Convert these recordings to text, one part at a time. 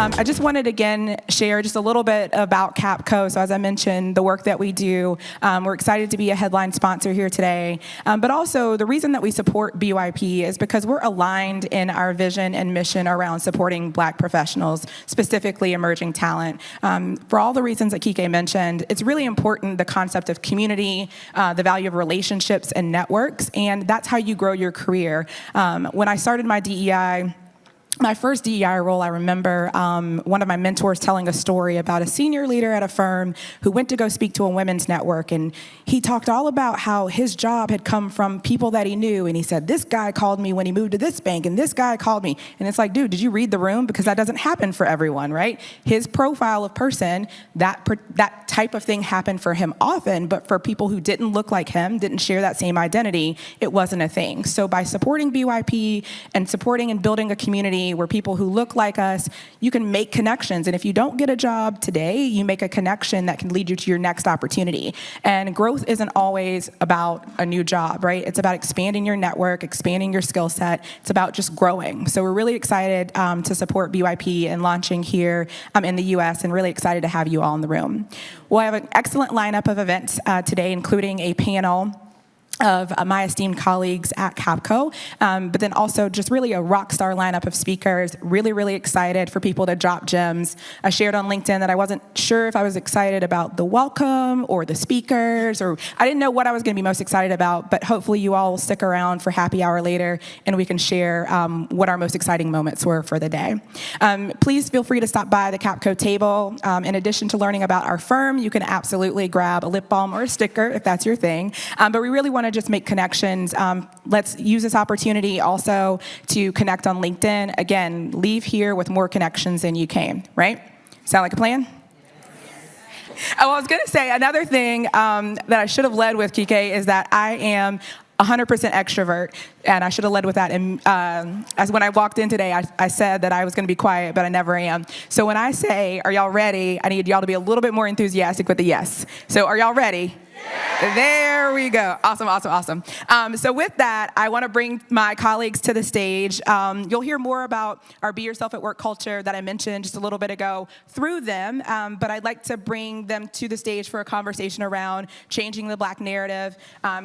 I just wanted to again share just a little bit about Capco. So as I mentioned, the work that we do, we're excited to be a headline sponsor here today. But also the reason that we support BYP is because we're aligned in our vision and mission around supporting Black professionals, specifically emerging talent. For all the reasons that Kike mentioned, it's really important, the concept of community, the value of relationships and networks, and that's how you grow your career. When I started my first DEI role, I remember one of my mentors telling a story about a senior leader at a firm who went to go speak to a women's network, and he talked all about how his job had come from people that he knew, and he said, this guy called me when he moved to this bank, and this guy called me. And it's like, dude, did you read the room? Because that doesn't happen for everyone, right? His profile of person, that type of thing happened for him often, but for people who didn't look like him, didn't share that same identity, it wasn't a thing. So by supporting BYP and supporting and building a community where people who look like us, you can make connections. And if you don't get a job today, you make a connection that can lead you to your next opportunity. And growth isn't always about a new job, right? It's about expanding your network, expanding your skill set. It's about just growing. So we're really excited to support BYP and launching here in the US, and really excited to have you all in the room. We'll have an excellent lineup of events today, including a panel of my esteemed colleagues at Capco, but then also just really a rock star lineup of speakers. Really, really excited for people to drop gems. I shared on LinkedIn that I wasn't sure if I was excited about the welcome or the speakers, or I didn't know what I was going to be most excited about, but hopefully you all will stick around for happy hour later and we can share what our most exciting moments were for the day. Please feel free to stop by the Capco table. In addition to learning about our firm, you can absolutely grab a lip balm or a sticker if that's your thing, but we really want to just make connections. Let's use this opportunity also to connect on LinkedIn. Again, leave here with more connections than you came, right? Sound like a plan? Oh, I was going to say another thing that I should have led with, Kike, is that I am 100% extrovert, and I should have led with that. And as when I walked in today, I said that I was going to be quiet, but I never am. So when I say, are y'all ready, I need y'all to be a little bit more enthusiastic with the yes. So are y'all ready? Yeah. There we go. Awesome, awesome, awesome. So with that, I want to bring my colleagues to the stage. You'll hear more about our Be Yourself at Work culture that I mentioned just a little bit ago through them, but I'd like to bring them to the stage for a conversation around changing the Black narrative,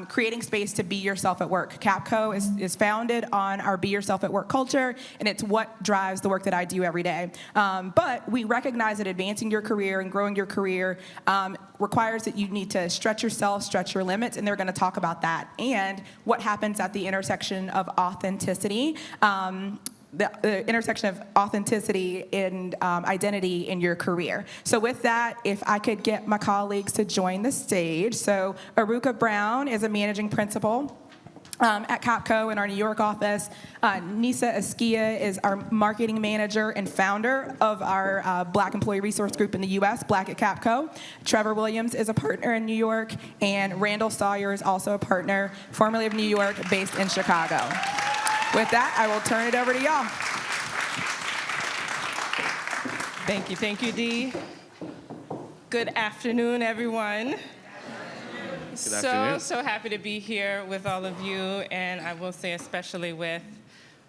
creating space to be yourself at work. Capco is founded on our Be Yourself at Work culture, and it's what drives the work that I do every day. But we recognize that advancing your career and growing your career requires that you need to stretch yourself, stretch your limits, and they're going to talk about that and what happens at the intersection of authenticity, the intersection of authenticity and identity in your career. So with that, if I could get my colleagues to join the stage. So Aruka Brown is a managing principal at Capco in our New York office. Nisa Askia is our marketing manager and founder of our Black Employee Resource Group in the US, Black at Capco. Trevor Williams is a partner in New York, and Randall Sawyer is also a partner, formerly of New York, based in Chicago. With that, I will turn it over to y'all. Thank you, Dee. Good afternoon, everyone. So happy to be here with all of you, and I will say especially with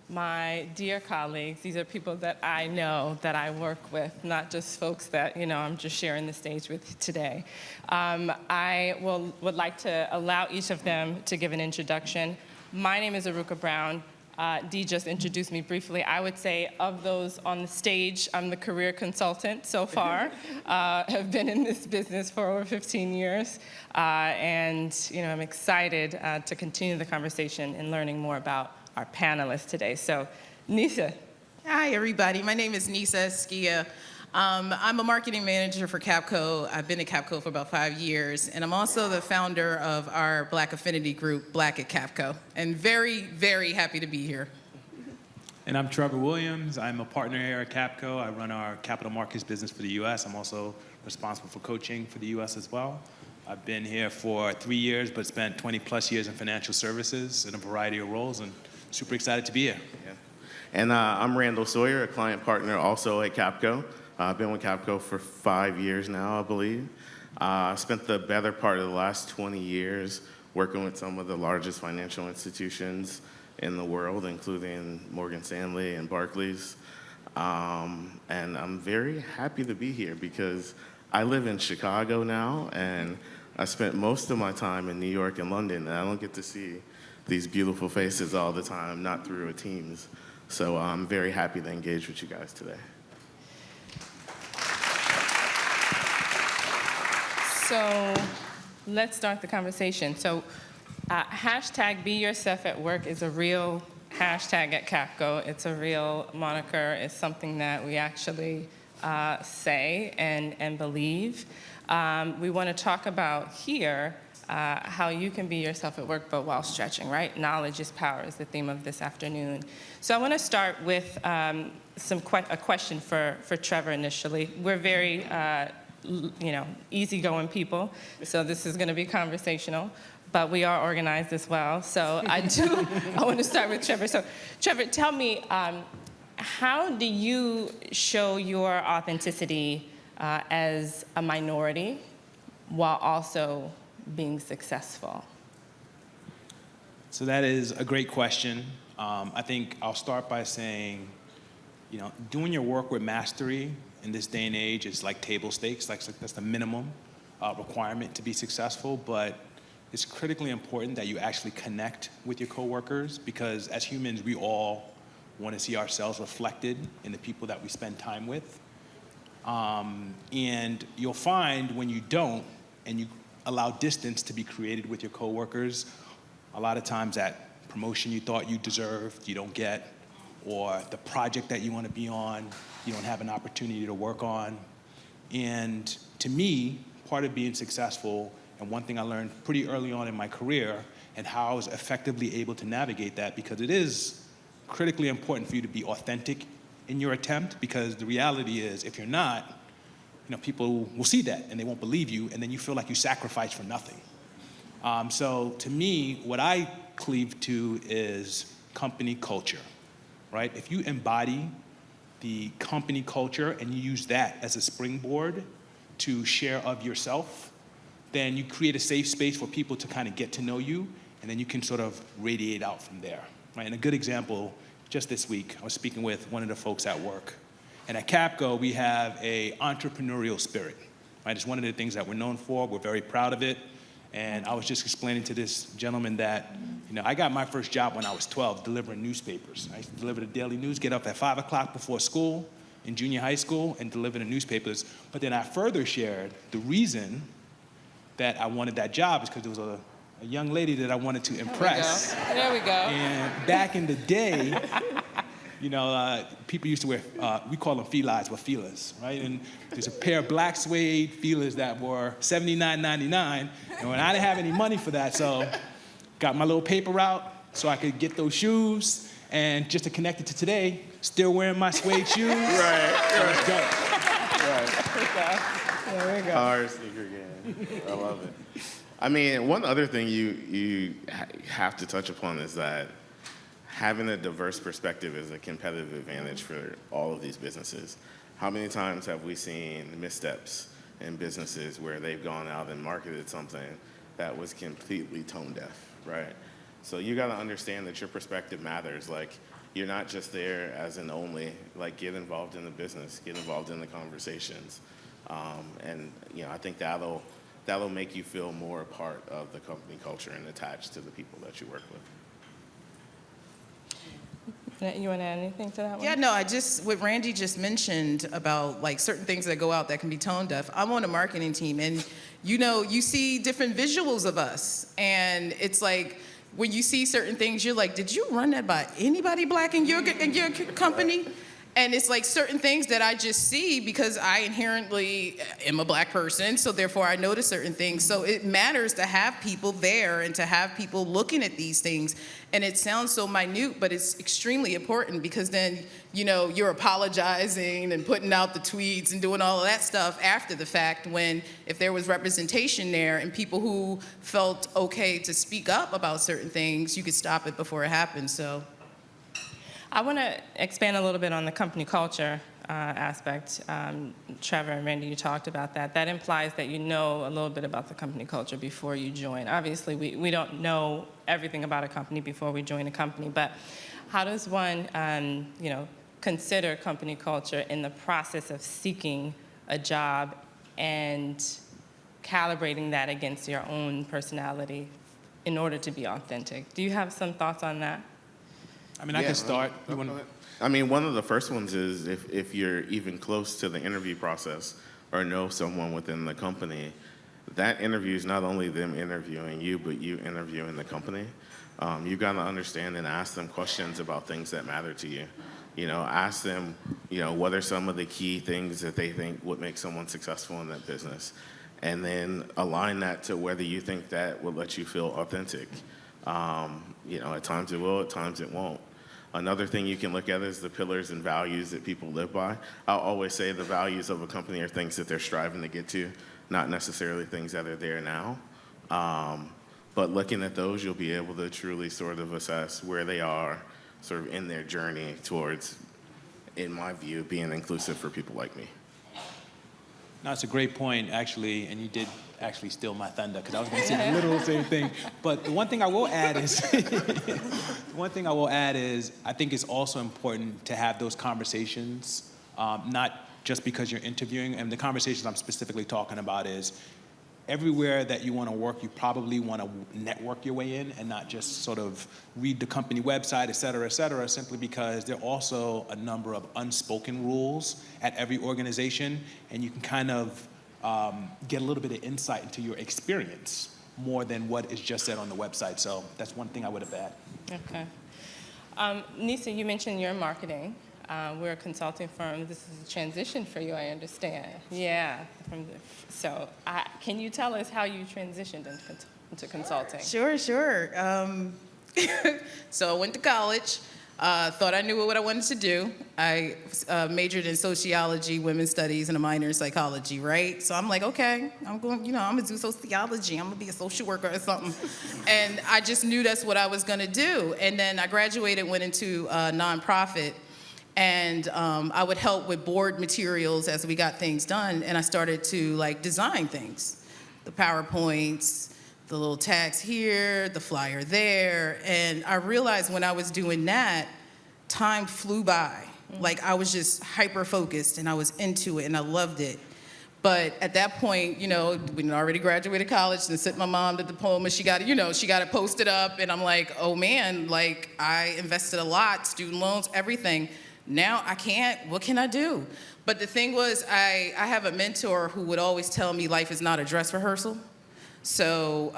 my dear colleagues. These are people that I know, that I work with, not just folks that, I'm just sharing the stage with today. I would like to allow each of them to give an introduction. My name is Aruka Brown. Dee just introduced me briefly. I would say of those on the stage, I'm the career consultant so far. Have been in this business for over 15 years. And I'm excited to continue the conversation and learning more about our panelists today. So, Nisa. Hi, everybody. My name is Nisa Askia. I'm a marketing manager for Capco. I've been at Capco for about 5 years, and I'm also the founder of our Black affinity group, Black at Capco, and very, very happy to be here. And I'm Trevor Williams. I'm a partner here at Capco. I run our capital markets business for the US. I'm also responsible for coaching for the US as well. I've been here for 3 years, but spent 20 plus years in financial services in a variety of roles, and super excited to be here. Yeah. And I'm Randall Sawyer, a client partner also at Capco. I've been with Capco for 5 years now, I believe. I spent the better part of the last 20 years working with some of the largest financial institutions in the world, including Morgan Stanley and Barclays. And I'm very happy to be here because I live in Chicago now, and I spent most of my time in New York and London, and I don't get to see these beautiful faces all the time, not through a Teams. So I'm very happy to engage with you guys today. So let's start the conversation. So hashtag Be Yourself at Work is a real hashtag at Capco. It's a real moniker. It's something that we actually say and believe. We want to talk about here how you can be yourself at work, but while stretching, right? Knowledge is power is the theme of this afternoon. So I want to start with a question for Trevor initially. We're very easygoing people, so this is going to be conversational, but we are organized as well. So I want to start with Trevor. So Trevor, tell me, how do you show your authenticity as a minority while also being successful? So that is a great question. I think I'll start by saying, doing your work with mastery in this day and age is like table stakes. That's the minimum requirement to be successful. But it's critically important that you actually connect with your coworkers, because as humans, we all want to see ourselves reflected in the people that we spend time with. And you'll find when you don't, and you allow distance to be created with your coworkers, a lot of times that promotion you thought you deserved, you don't get, or the project that you want to be on, you don't have an opportunity to work on. And to me, part of being successful, and one thing I learned pretty early on in my career, and how I was effectively able to navigate that, because it is critically important for you to be authentic in your attempt, because the reality is, if you're not, people will see that and they won't believe you, and then you feel like you sacrificed for nothing. So to me, what I cleave to is company culture, right? If you embody the company culture and you use that as a springboard to share of yourself, then you create a safe space for people to kind of get to know you, and then you can sort of radiate out from there, right? And a good example, just this week, I was speaking with one of the folks at work. And at Capco, we have an entrepreneurial spirit, right? It's one of the things that we're known for. We're very proud of it. And I was just explaining to this gentleman that, I got my first job when I was 12, delivering newspapers. I used to deliver the daily news, get up at 5 o'clock before school in junior high school and deliver the newspapers. But then I further shared the reason that I wanted that job is because there was a young lady that I wanted to impress. There we go. And back in the day, people used to wear, we call them felines, but feelers, right? And there's a pair of black suede feelers that were $79.99, and when I didn't have any money for that, so got my little paper out so I could get those shoes, and just to connect it to today, still wearing my suede shoes. Right. Let's go. There we go. Our sneaker game. I love it. I mean, one other thing you have to touch upon is that having a diverse perspective is a competitive advantage for all of these businesses. How many times have we seen missteps in businesses where they've gone out and marketed something that was completely tone deaf, right? So you got to understand that your perspective matters. Like, you're not just there as an only, like, get involved in the business, get involved in the conversations. And I think that'll make you feel more a part of the company culture and attached to the people that you work with. You want to add anything to that one? Yeah, no, what Randy just mentioned about like certain things that go out that can be tone deaf. I'm on a marketing team, and you see different visuals of us, and it's like when you see certain things, you're like, did you run that by anybody black in your company? And it's like certain things that I just see because I inherently am a black person, so therefore I notice certain things. So it matters to have people there and to have people looking at these things. And it sounds so minute, but it's extremely important, because then, you're apologizing and putting out the tweets and doing all of that stuff after the fact, when if there was representation there and people who felt okay to speak up about certain things, you could stop it before it happened, so. I want to expand a little bit on the company culture aspect. Trevor and Randy, you talked about that. That implies that you know a little bit about the company culture before you join. Obviously, we don't know everything about a company before we join a company, but how does one, consider company culture in the process of seeking a job and calibrating that against your own personality in order to be authentic. Do you have some thoughts on that? I mean, I can start. I mean, one of the first ones is if you're even close to the interview process or know someone within the company, that interview is not only them interviewing you, but you interviewing the company. You got to understand and ask them questions about things that matter to you. You know, ask them, you know, what are some of the key things that they think would make someone successful in that business? And then align that to whether you think that will let you feel authentic. You know, at times it will, at times it won't. Another thing you can look at is the pillars and values that people live by. I'll always say the values of a company are things that they're striving to get to, not necessarily things that are there now. But looking at those, you'll be able to truly sort of assess where they are sort of in their journey towards, in my view, being inclusive for people like me. No, it's a great point, actually, and you did actually steal my thunder because I was going to say the literal same thing. But the one thing I will add is, I think it's also important to have those conversations, not just because you're interviewing. And the conversations I'm specifically talking about is everywhere that you want to work, you probably want to network your way in and not just sort of read the company website, et cetera, simply because there are also a number of unspoken rules at every organization, and you can kind of get a little bit of insight into your experience more than what is just said on the website. So that's one thing I would have added. Okay. Nisa, you mentioned your marketing. We're a consulting firm. This is a transition for you, I understand. Yeah. Can you tell us how you transitioned into consulting? Sure. So I went to college, thought I knew what I wanted to do. I majored in sociology, women's studies, and a minor in psychology, right? So I'm like, okay, I'm going to do sociology. I'm going to be a social worker or something. And I just knew that's what I was going to do. And then I graduated, went into a nonprofit. And I would help with board materials as we got things done, and I started to design things, the PowerPoints, the little tags here, the flyer there, and I realized when I was doing that, time flew by. Like I was just hyper-focused, and I was into it, and I loved it. But at that point, we already graduated college, and sent my mom the diploma. She got it posted up, and I'm like, oh man, I invested a lot, student loans, everything. Now I can't, what can I do? But the thing was, I have a mentor who would always tell me life is not a dress rehearsal. So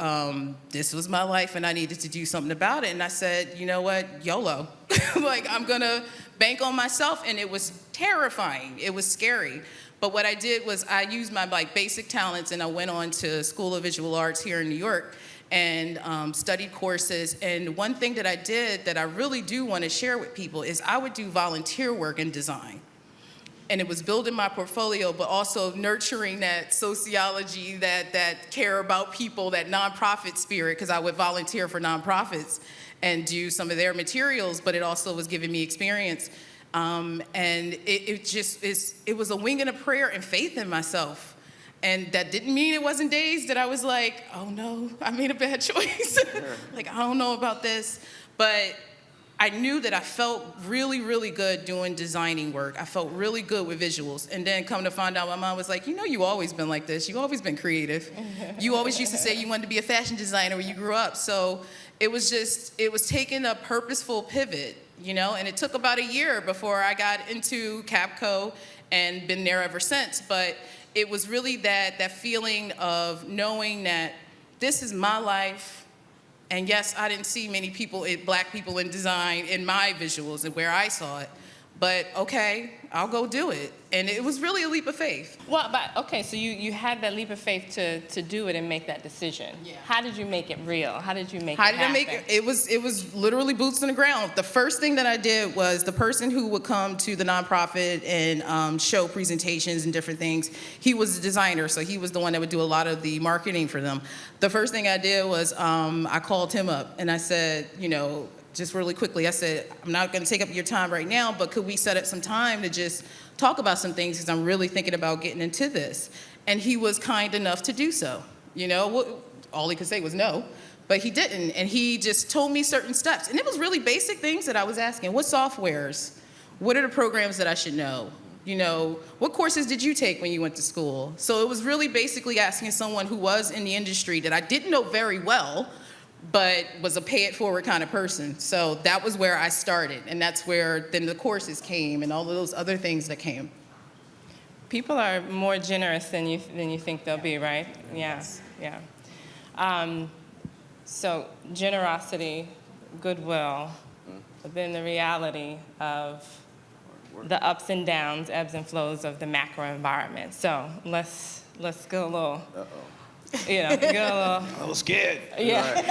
this was my life and I needed to do something about it. And I said, you know what, YOLO. I'm gonna bank on myself, and it was terrifying, it was scary. But what I did was I used my basic talents, and I went on to School of Visual Arts here in New York and studied courses. And one thing that I did that I really do want to share with people is I would do volunteer work in design. And it was building my portfolio, but also nurturing that sociology, that care about people, that nonprofit spirit, because I would volunteer for nonprofits and do some of their materials, but it also was giving me experience. And it was a wing and a prayer and faith in myself. And that didn't mean it wasn't days that I was like, oh no, I made a bad choice. I don't know about this. But I knew that I felt really, really good doing designing work. I felt really good with visuals. And then come to find out, my mom was like, you've always been like this. You've always been creative. You always used to say you wanted to be a fashion designer when you grew up. So it was taking a purposeful pivot, and it took about a year before I got into Capco and been there ever since. But it was really that feeling of knowing that this is my life. And yes, I didn't see many people, black people in design in my visuals and where I saw it. But okay, I'll go do it. And it was really a leap of faith. Well, but okay, so you had that leap of faith to do it and make that decision. Yeah. How did you make it real? How did you make it happen? How did I make it? It was literally boots on the ground. The first thing that I did was the person who would come to the nonprofit and show presentations and different things, he was a designer, so he was the one that would do a lot of the marketing for them. The first thing I did was I called him up and I said, just really quickly, I said, I'm not going to take up your time right now, but could we set up some time to just talk about some things, because I'm really thinking about getting into this. And he was kind enough to do so. All he could say was no, but he didn't. And he just told me certain steps. And it was really basic things that I was asking. What softwares? what are the programs that I should know? You know, what courses did you take when you went to school? So it was really basically asking someone who was in the industry that I didn't know very well, but was a pay it forward kind of person. So that was where I started, and that's where then the courses came and all of those other things that came. People are more generous than you think they'll be, right? Yes, yeah. So generosity, goodwill, but then the reality of the ups and downs, ebbs and flows of the macro environment. So let's get a little, get a little scared. Yeah.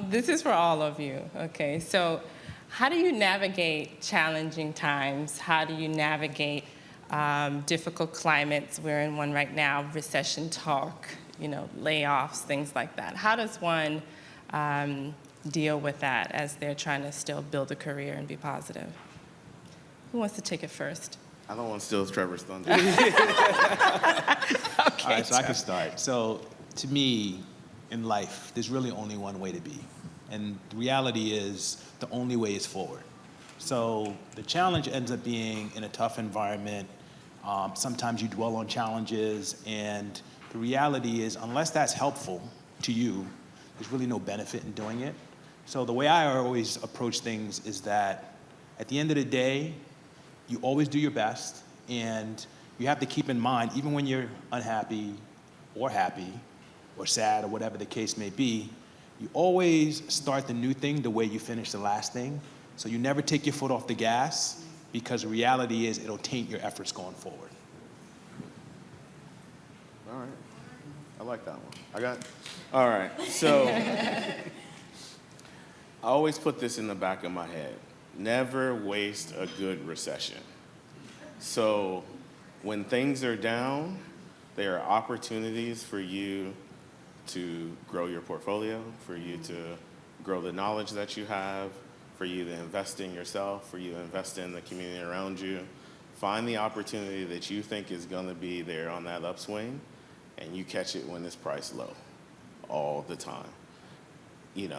This is for all of you, okay? So how do you navigate challenging times? How do you navigate difficult climates? We're in one right now, recession talk, layoffs, things like that. How does one deal with that as they're trying to still build a career and be positive? Who wants to take it first? I don't want to steal Trevor's thunder. Okay. All right, so I can start. So to me, in life, there's really only one way to be. And the reality is the only way is forward. So the challenge ends up being in a tough environment. Sometimes you dwell on challenges, and the reality is unless that's helpful to you, there's really no benefit in doing it. So the way I always approach things is that at the end of the day, you always do your best, and you have to keep in mind, even when you're unhappy or happy or sad or whatever the case may be, you always start the new thing the way you finish the last thing. So you never take your foot off the gas, because the reality is it'll taint your efforts going forward. All right. I like that one. All right. So I always put this in the back of my head. Never waste a good recession. So when things are down, there are opportunities for you to grow your portfolio, for you to grow the knowledge that you have, for you to invest in yourself, for you to invest in the community around you. Find the opportunity that you think is going to be there on that upswing, and you catch it when it's priced low all the time. In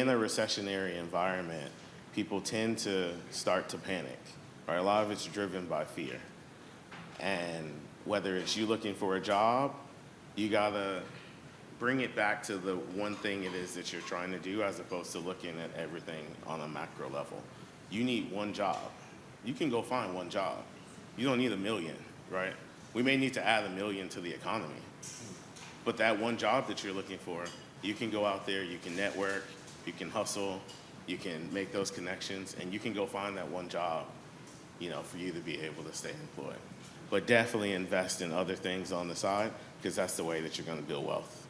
a recessionary environment, people tend to start to panic, right? A lot of it's driven by fear. And whether it's you looking for a job, you gotta bring it back to the one thing it is that you're trying to do, as opposed to looking at everything on a macro level. You need one job. You can go find one job. You don't need 1 million, right? We may need to add 1 million to the economy. But that one job that you're looking for, you can go out there, you can network, you can hustle, you can make those connections, and you can go find that one job, for you to be able to stay employed. But definitely invest in other things on the side, because that's the way that you're going to build wealth.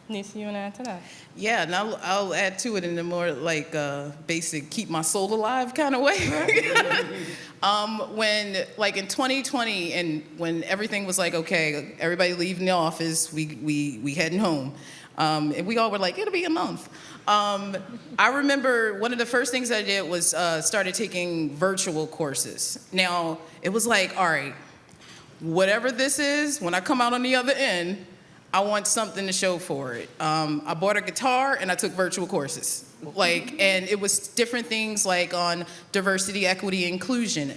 Nisa, you want to add to that? Yeah, and I'll add to it in a more basic keep my soul alive kind of way. When in 2020, and when everything was okay, everybody leaving the office, we heading home, and we all were like, it'll be a month. I remember one of the first things I did was started taking virtual courses. Now it was all right, whatever this is, when I come out on the other end, I want something to show for it. I bought a guitar and I took virtual courses. And it was different things on diversity, equity, inclusion.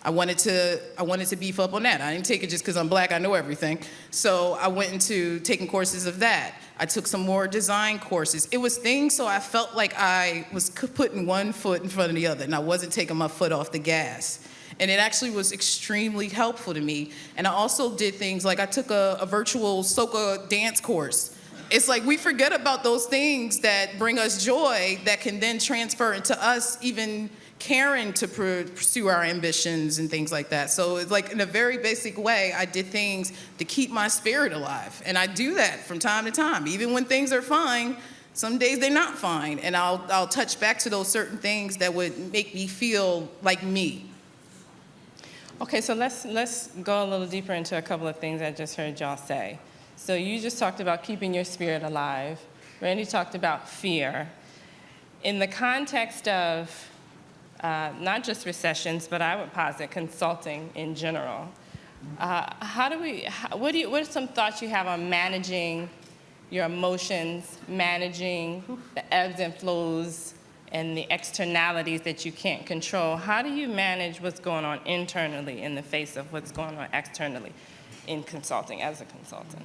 I wanted to beef up on that. I didn't take it just because I'm black, I know everything. So I went into taking courses of that. I took some more design courses. It was things so I felt like I was putting one foot in front of the other and I wasn't taking my foot off the gas. And it actually was extremely helpful to me. And I also did things I took a virtual soca dance course. It's we forget about those things that bring us joy that can then transfer into us even caring to pursue our ambitions and things like that. So it's in a very basic way, I did things to keep my spirit alive. And I do that from time to time. Even when things are fine, some days they're not fine. And I'll touch back to those certain things that would make me feel like me. Okay, so let's go a little deeper into a couple of things I just heard y'all say. So you just talked about keeping your spirit alive. Randy talked about fear. In the context of not just recessions, but I would posit consulting in general, what are some thoughts you have on managing your emotions, managing the ebbs and flows and the externalities that you can't control, how do you manage what's going on internally in the face of what's going on externally in consulting, as a consultant?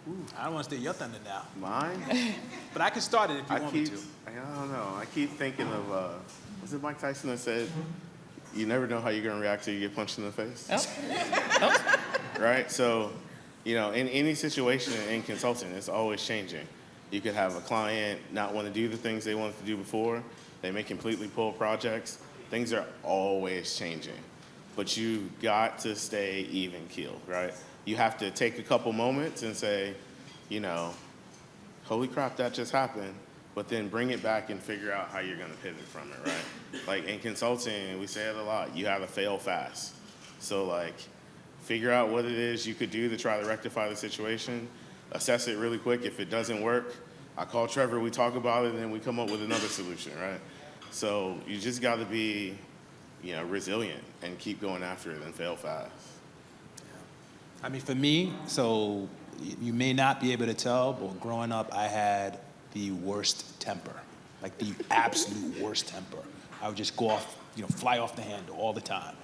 Ooh, I don't want to steal your thunder now, Mine? but I can start it if you want me to. I don't know. I keep thinking of, was it Mike Tyson that said, you never know how you're going to react till you get punched in the face? Oh. Right? So, in any situation in consulting, it's always changing. You could have a client not want to do the things they wanted to do before. They may completely pull projects. Things are always changing. But you got to stay even keeled, right? You have to take a couple moments and say, holy crap, that just happened. But then bring it back and figure out how you're going to pivot from it, right? Like in consulting, we say it a lot, you have to fail fast. So figure out what it is you could do to try to rectify the situation, assess it really quick. If it doesn't work, I call Trevor, we talk about it, and then we come up with another solution, right? So you just got to be, resilient and keep going after it and fail fast. I mean, for me, so you may not be able to tell, but growing up, I had the worst temper, like the absolute worst temper. I would just go off, fly off the handle all the time.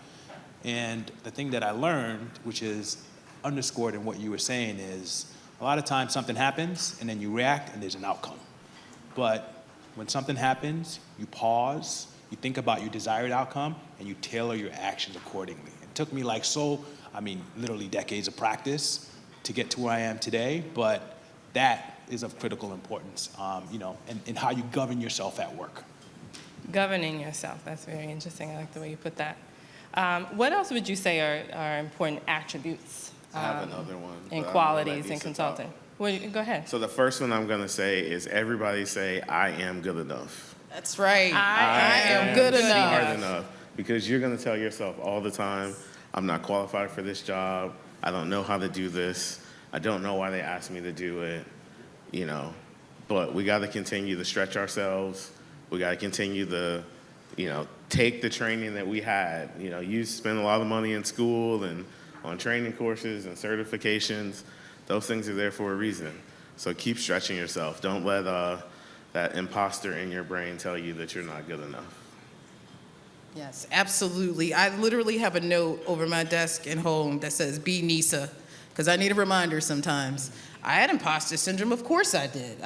And the thing that I learned, which is underscored in what you were saying, is a lot of times something happens and then you react and there's an outcome. But when something happens, you pause, you think about your desired outcome, and you tailor your actions accordingly. It took me literally decades of practice to get to where I am today, but that is of critical importance, and how you govern yourself at work. Governing yourself, that's very interesting. I like the way you put that. What else would you say are important attributes I have another one. and but I'm gonna let qualities in Lisa consulting? talk. Well, go ahead. So the first one I'm going to say is everybody say, I am good enough. That's right. I am good enough. Smart enough. Because you're going to tell yourself all the time, I'm not qualified for this job. I don't know how to do this. I don't know why they asked me to do it. But we got to continue to stretch ourselves. We got to continue to, take the training that we had. You spend a lot of money in school and on training courses and certifications. Those things are there for a reason. So keep stretching yourself. Don't let that imposter in your brain tell you that you're not good enough. Yes, absolutely. I literally have a note over my desk at home that says, be Nisa, because I need a reminder sometimes. I had imposter syndrome, of course I did.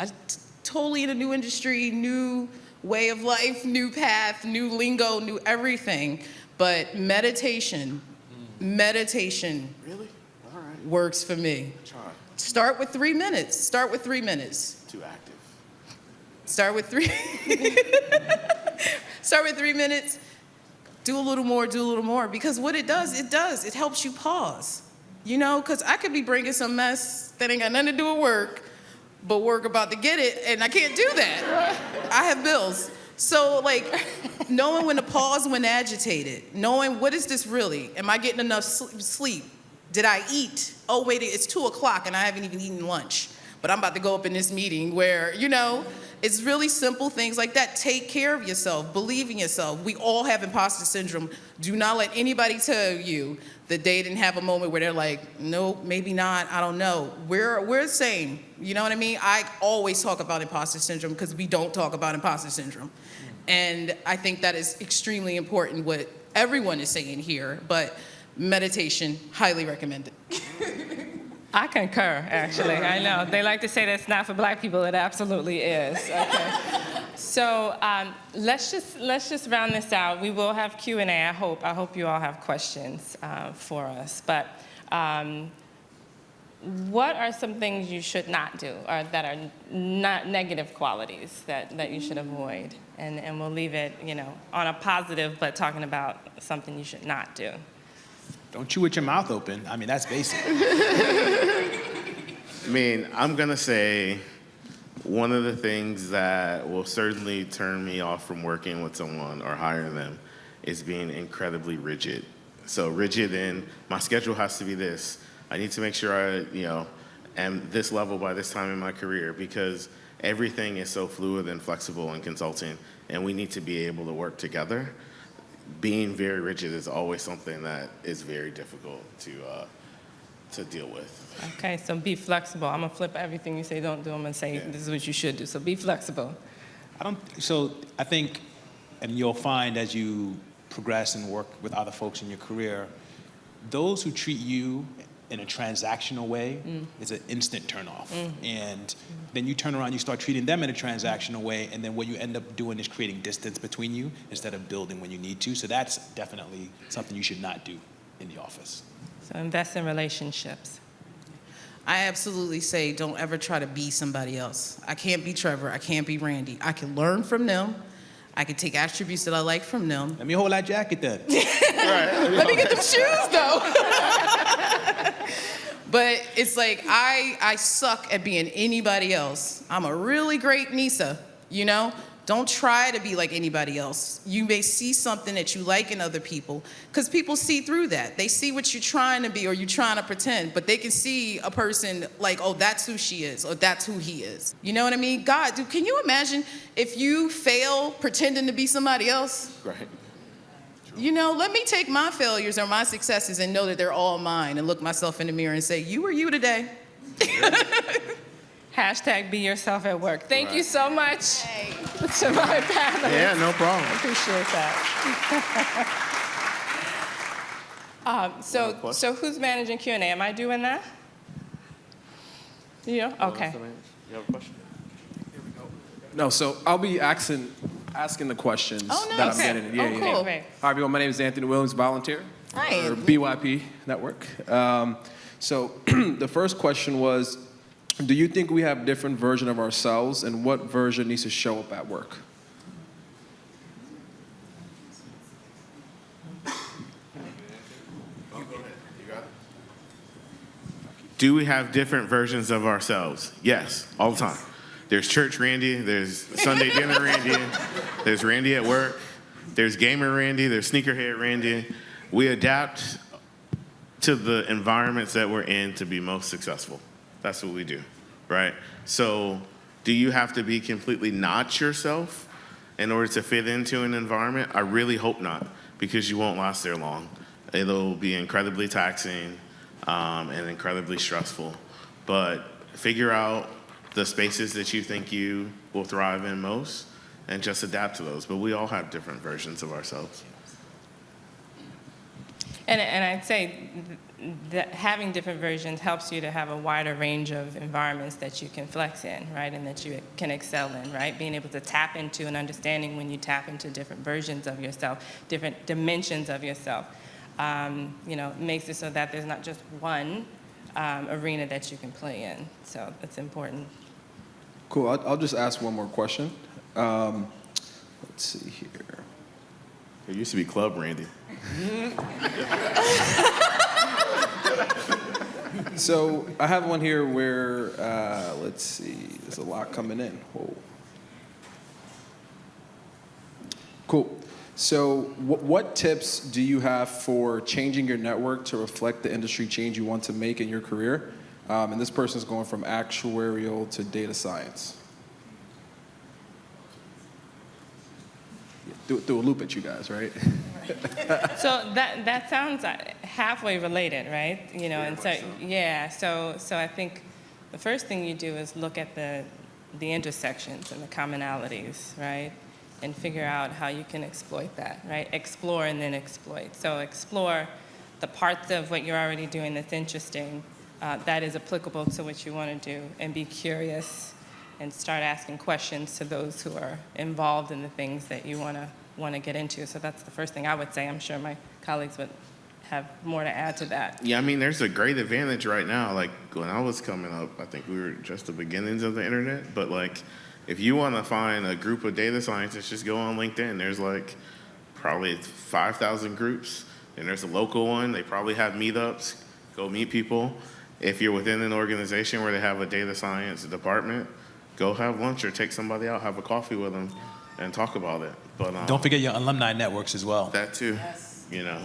Totally in a new industry, new way of life, new path, new lingo, new everything. But meditation Really? All right. works for me. Try. Start with 3 minutes. Start with 3 minutes. Too active. Start with 3. Start with 3 minutes. Do a little more, because what it does, it helps you pause. Because I could be bringing some mess that ain't got nothing to do with work, but work about to get it, and I can't do that. I have bills. So, knowing when to pause when agitated, knowing what is this really? Am I getting enough sleep? Did I eat? Oh, wait, it's 2 o'clock and I haven't even eaten lunch, but I'm about to go up in this meeting where, it's really simple things like that. Take care of yourself. Believe in yourself. We all have imposter syndrome. Do not let anybody tell you that they didn't have a moment where they're like, nope, maybe not, I don't know. We're the same. You know what I mean? I always talk about imposter syndrome because we don't talk about imposter syndrome. And I think that is extremely important, what everyone is saying here, but meditation, highly recommended. I concur, actually. I know. They like to say that's not for black people. It absolutely is. Okay. So let's just round this out. We will have Q&A, I hope you all have questions for us. But what are some things you should not do, or that are not negative qualities that you should avoid? And we'll leave it, on a positive, but talking about something you should not do. Don't chew with your mouth open. I mean, that's basic. I'm going to say one of the things that will certainly turn me off from working with someone or hiring them is being incredibly rigid. So rigid in my schedule has to be this. I need to make sure I, am this level by this time in my career, because everything is so fluid and flexible in consulting, and we need to be able to work together. Being very rigid is always something that is very difficult to deal with. Okay, so be flexible. I'm gonna flip everything you say don't do. I'm gonna say this is what you should do. So be flexible. So I think, and you'll find as you progress and work with other folks in your career, those who treat you in a transactional way is an instant turnoff. And then you turn around, you start treating them in a transactional way, and then what you end up doing is creating distance between you instead of building when you need to. So that's definitely something you should not do in the office. So invest in relationships. I absolutely say don't ever try to be somebody else. I can't be Trevor. I can't be Randy. I can learn from them. I can take attributes that I like from them. Let me hold that jacket then. Let me get them shoes, though. But it's like, I suck at being anybody else. I'm a really great Nisa, you know? Don't try to be like anybody else. You may see something that you like in other people, because people see through that. They see what you're trying to be or you're trying to pretend, but they can see a person like, oh, that's who she is, or that's who he is. You know what I mean? God, dude, can you imagine if you fail pretending to be somebody else? Right. You know, let me take my failures or my successes and know that they're all mine and look myself in the mirror and say, you were you today. Hashtag be yourself at work. Thank you so much to my panelists. Yeah, no problem. I appreciate that. So who's managing Q&A? Am I doing that? You? Okay. You have a question? No, so I'll be asking the questions Oh, nice. that I'm Okay. getting. Oh, cool. Great. Hi, everyone. My name is Anthony Williams, volunteer Hi, for Anthony. BYP Network. So the first question was, do you think we have different version of ourselves, and what version needs to show up at work? Do we have different versions of ourselves? Yes, all the time. There's church Randy, there's Sunday dinner Randy, there's Randy at work, there's gamer Randy, there's sneakerhead Randy. We adapt to the environments that we're in to be most successful. That's what we do, right? So do you have to be completely not yourself in order to fit into an environment? I really hope not, because you won't last there long. It'll be incredibly taxing and incredibly stressful. But figure out the spaces that you think you will thrive in most and just adapt to those. But we all have different versions of ourselves. And I'd say that having different versions helps you to have a wider range of environments that you can flex in, right, and that you can excel in, right? Being able to tap into and understanding when you tap into different versions of yourself, different dimensions of yourself, makes it so that there's not just one arena that you can play in. So it's important. Cool. I'll just ask one more question. Let's see here. It used to be Club Randy. So I have one here where, let's see, there's a lot coming in. Whoa. Cool. So what tips do you have for changing your network to reflect the industry change you want to make in your career? And this person's going from actuarial to data science. Threw a loop at you guys, right? So that sounds halfway related, right? So I think the first thing you do is look at the intersections and the commonalities, right? And figure out how you can exploit that, right? Explore and then exploit. So explore the parts of what you're already doing that's interesting, that is applicable to what you want to do, and be curious and start asking questions to those who are involved in the things that you want to get into. So that's the first thing I would say. I'm sure my colleagues would have more to add to that. Yeah, I mean, there's a great advantage right now. Like, when I was coming up, I think we were just the beginnings of the internet. But, like, if you want to find a group of data scientists, just go on LinkedIn. There's, like, probably 5,000 groups. And there's a local one. They probably have meetups. Go meet people. If you're within an organization where they have a data science department, go have lunch or take somebody out, have a coffee with them, and talk about it. But Don't forget your alumni networks as well. that too, you know.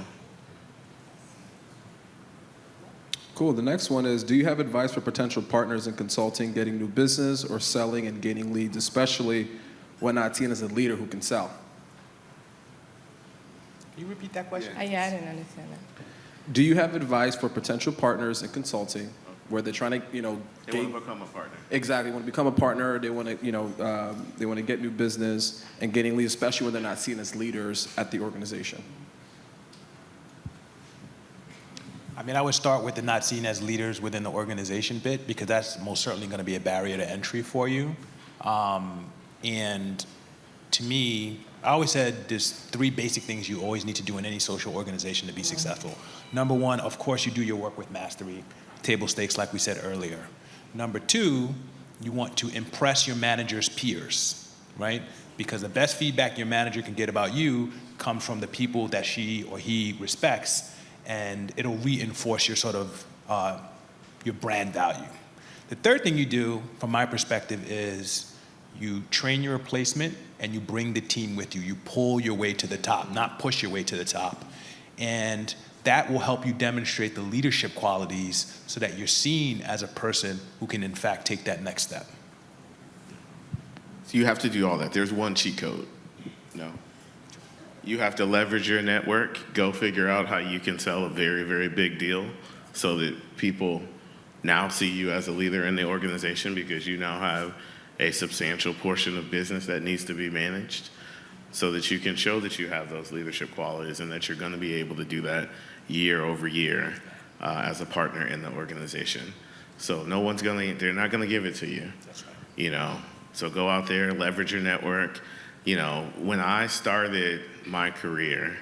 Cool. The next one is, do you have advice for potential partners in consulting, getting new business, or selling and gaining leads, especially when not seen as a leader who can sell? Can you repeat that question? Yeah, I didn't understand that. Do you have advice for potential partners in consulting, where they're trying to, They want to become a partner. exactly, want to become a partner. They want to, they want to get new business and getting leads, especially when they're not seen as leaders at the organization. I mean, I would start with the not seen as leaders within the organization bit, because that's most certainly going to be a barrier to entry for you. And to me, I always said there's 3 basic things you always need to do in any social organization to be successful. Number 1, of course, you do your work with mastery, table stakes like we said earlier. Number 2, you want to impress your manager's peers, right? Because the best feedback your manager can get about you comes from the people that she or he respects, and it'll reinforce your sort of your brand value. The third thing you do, from my perspective, is you train your replacement and you bring the team with you. You pull your way to the top, not push your way to the top. And that will help you demonstrate the leadership qualities so that you're seen as a person who can, in fact, take that next step. So you have to do all that. There's one cheat code. No. You have to leverage your network, go figure out how you can sell a very, very big deal so that people now see you as a leader in the organization, because you now have a substantial portion of business that needs to be managed, so that you can show that you have those leadership qualities and that you're going to be able to do that year over year as a partner in the organization. So they're not going to give it to you. That's right. So go out there, leverage your network. When I started my career,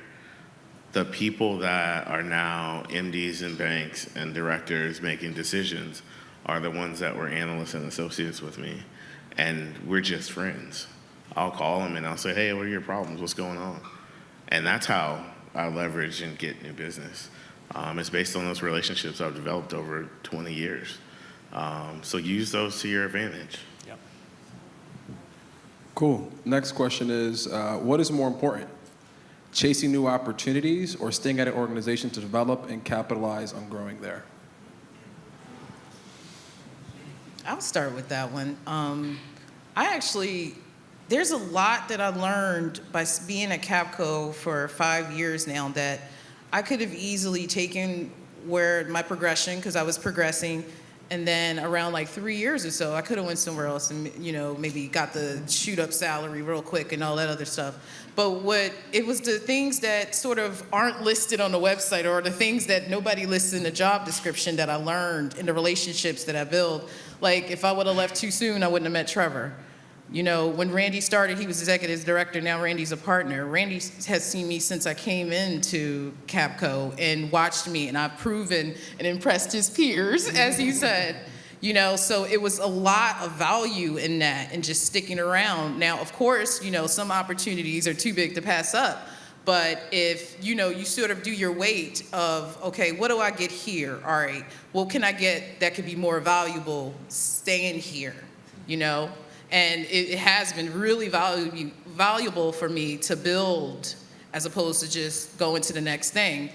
the people that are now MDs in banks and directors making decisions are the ones that were analysts and associates with me. And we're just friends. I'll call them and I'll say, hey, what are your problems? What's going on? And that's how I leverage and get new business. It's based on those relationships I've developed over 20 years. So use those to your advantage. Yep. Cool. Next question is, what is more important? Chasing new opportunities or staying at an organization to develop and capitalize on growing there? I'll start with that one. There's a lot that I learned by being at Capco for 5 years now that I could have easily taken where my progression, because I was progressing, and then around like 3 years or so, I could have went somewhere else and maybe got the shoot up salary real quick and all that other stuff. But it was the things that sort of aren't listed on the website, or the things that nobody lists in the job description, that I learned in the relationships that I built. Like, if I would have left too soon, I wouldn't have met Trevor. When Randy started, he was executive director. Now Randy's a partner. Randy has seen me since I came into Capco and watched me, and I've proven and impressed his peers, as he said. So it was a lot of value in that and just sticking around. Now, of course, some opportunities are too big to pass up. But if, you sort of do your weight of, okay, what do I get here? All right, what can I get that could be more valuable staying here, And it has been really valuable for me to build, as opposed to just going to the next thing,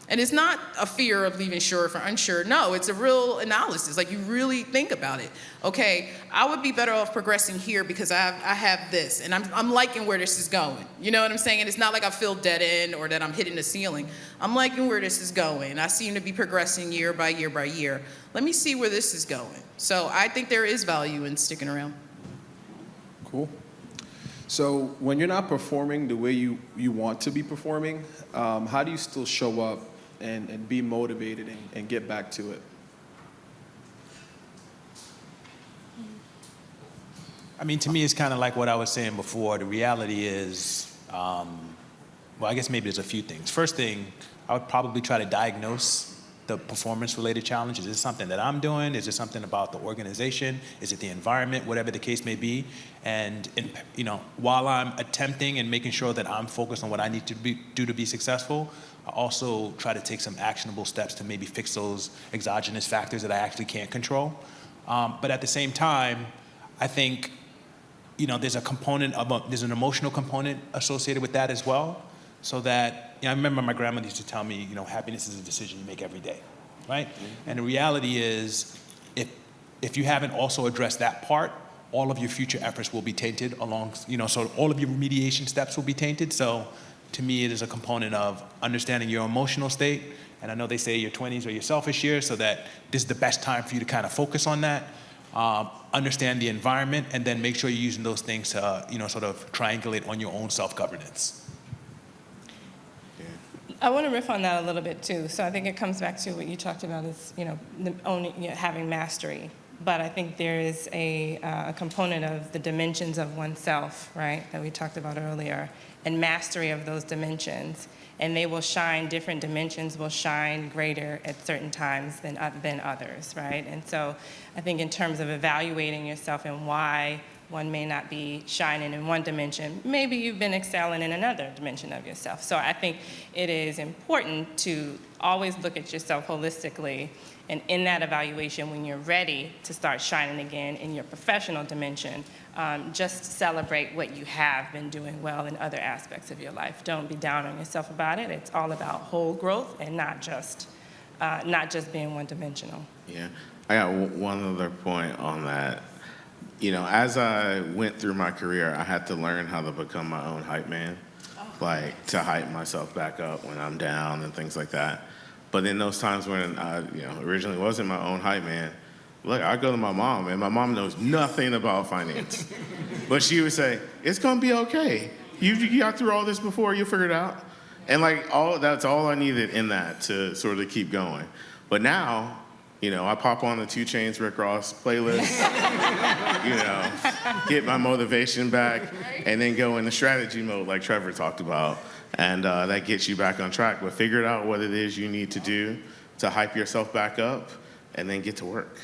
And it's not a fear of leaving sure for unsure. No, it's a real analysis. Like, you really think about it. Okay, I would be better off progressing here because I have this, and I'm liking where this is going. You know what I'm saying? And it's not like I feel dead end or that I'm hitting the ceiling. I'm liking where this is going. I seem to be progressing year by year by year. Let me see where this is going. So I think there is value in sticking around. Cool. So when you're not performing the way you want to be performing, how do you still show up and be motivated and get back to it? I mean, to me, it's kind of like what I was saying before. The reality is, well, I guess maybe there's a few things. First thing, I would probably try to diagnose the performance-related challenges. Is it something that I'm doing? Is it something about the organization? Is it the environment? Whatever the case may be. And while I'm attempting and making sure that I'm focused on what I need to do to be successful, I also try to take some actionable steps to maybe fix those exogenous factors that I actually can't control. But at the same time, I think there's there's an emotional component associated with that as well. So that, I remember my grandmother used to tell me, happiness is a decision you make every day, right? Mm-hmm. And the reality is, if you haven't also addressed that part, all of your future efforts will be tainted so all of your remediation steps will be tainted. So to me, it is a component of understanding your emotional state And I know they say your 20s are your selfish years, so that this is the best time for you to kind of focus on that, understand the environment, and then make sure you're using those things to, sort of triangulate on your own self-governance. I want to riff on that a little bit too. So I think it comes back to what you talked about is, having mastery. But I think there is a component of the dimensions of oneself, right, that we talked about earlier, and mastery of those dimensions. And they will shine, different dimensions will shine greater at certain times than others, right? And so I think in terms of evaluating yourself and why one may not be shining in one dimension, maybe you've been excelling in another dimension of yourself. So I think it is important to always look at yourself holistically, and in that evaluation, when you're ready to start shining again in your professional dimension, just celebrate what you have been doing well in other aspects of your life. Don't be down on yourself about it. It's all about whole growth and not just being one-dimensional. Yeah, I got one other point on that. As I went through my career, I had to learn how to become my own hype man, like to hype myself back up when I'm down and things like that. But in those times when I, originally wasn't my own hype man, look, I go to my mom, and my mom knows nothing about finance. But she would say, it's gonna be okay. You got through all this before, you'll figure it out. And that's all I needed in that to sort of keep going. But now, I pop on the 2 Chainz Rick Ross playlist, get my motivation back, and then go into strategy mode like Trevor talked about. And that gets you back on track. But figure out what it is you need to do to hype yourself back up, and then get to work.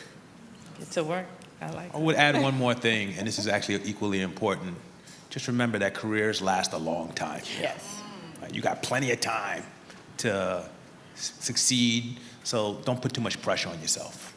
Get to work. I like I that. would add one more thing, and this is actually equally important. Just remember that careers last a long time. Yes. Right? You got plenty of time to succeed, so don't put too much pressure on yourself.